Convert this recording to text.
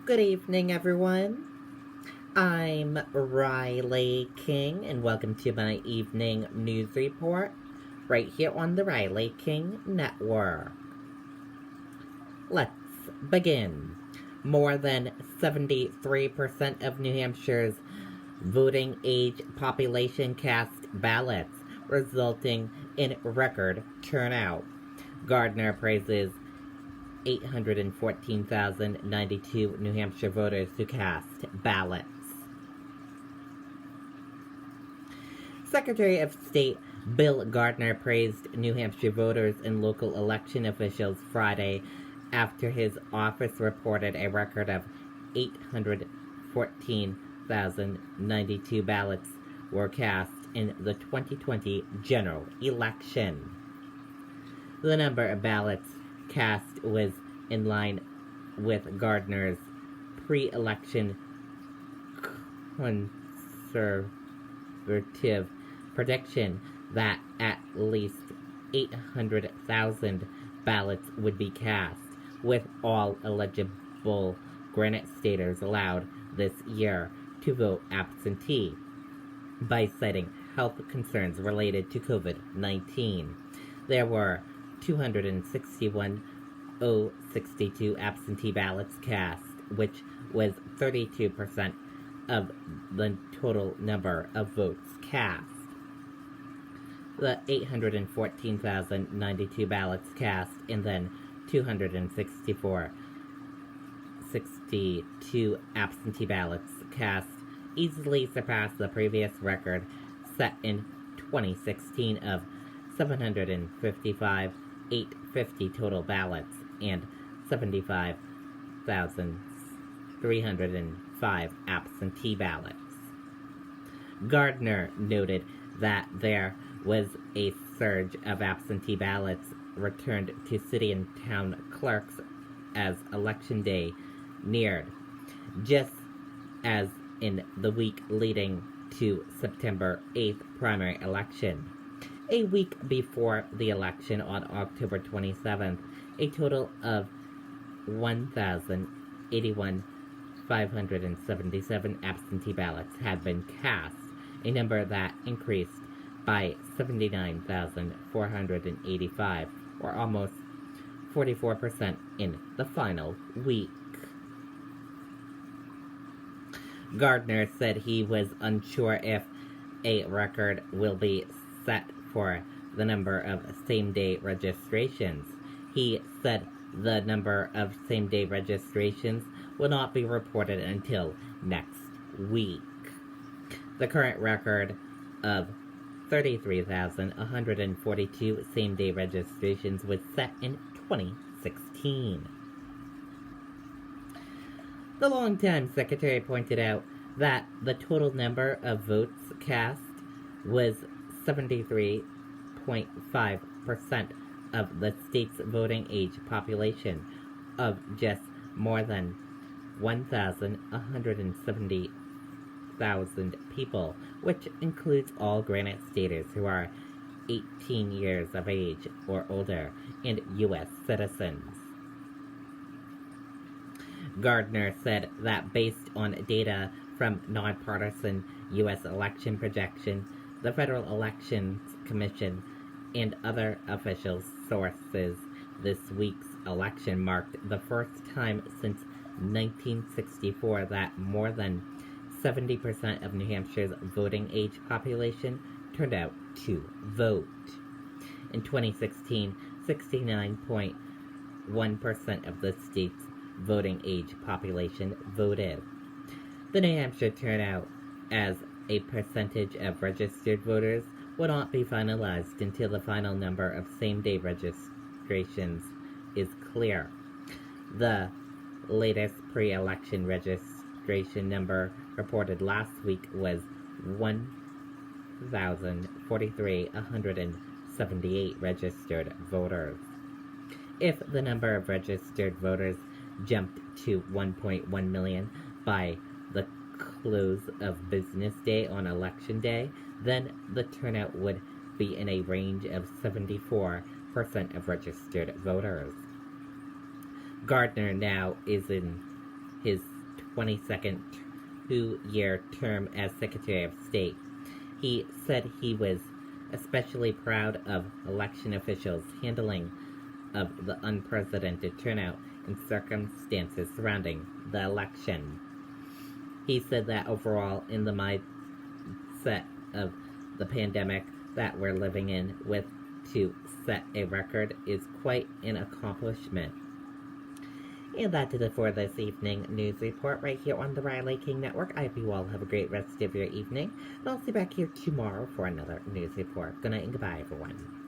Good evening, everyone. I'm Riley King, and welcome to my evening news report right here on the Riley King Network. Let's begin. More than 73% of New Hampshire's voting age population cast ballots, resulting in record turnout. Gardner praises 814,092 New Hampshire voters who cast ballots. Secretary of State Bill Gardner praised New Hampshire voters and local election officials Friday after his office reported a record of 814,092 ballots were cast in the 2020 general election. The number of ballots cast was in line with Gardner's pre-election conservative prediction that at least 800,000 ballots would be cast, with all eligible Granite Staters allowed this year to vote absentee by citing health concerns related to COVID-19. There were 261,062 absentee ballots cast, which was 32% of the total number of votes cast. The 814,092 ballots cast and then 262 absentee ballots cast easily surpassed the previous record set in 2016 of 755,850 total ballots and 75,305 absentee ballots. Gardner noted that there was a surge of absentee ballots returned to city and town clerks as election day neared, just as in the week leading to September 8th primary election. A week before the election on October 27th, a total of 1,081,577 absentee ballots had been cast, a number that increased by 79,485, or almost 44% in the final week. Gardner said he was unsure if a record will be set for the number of same-day registrations. He said the number of same-day registrations will not be reported until next week. The current record of 33,142 same-day registrations was set in 2016. The longtime secretary pointed out that the total number of votes cast was 73.5% of the state's voting age population of just more than 170,000 people, which includes all Granite Staters who are 18 years of age or older and U.S. citizens. Gardner said that based on data from nonpartisan U.S. election projection, the Federal Elections Commission, and other official sources, this week's election marked the first time since 1964 that more than 70% of New Hampshire's voting age population turned out to vote. In 2016, 69.1% of the state's voting age population voted. The New Hampshire turnout as a percentage of registered voters will not be finalized until the final number of same-day registrations is clear. The latest pre-election registration number reported last week was 178 registered voters. If the number of registered voters jumped to 1.1 million by the close of business day on election day, then the turnout would be in a range of 74% of registered voters. Gardner now is in his 22nd two-year term as Secretary of State. He said he was especially proud of election officials' handling of the unprecedented turnout and circumstances surrounding the election. He said that overall, in the mindset of the pandemic that we're living in, with to set a record is quite an accomplishment. And that did it for this evening news report right here on the Riley King Network. I hope you all have a great rest of your evening. And I'll see you back here tomorrow for another news report. Good night and goodbye, everyone.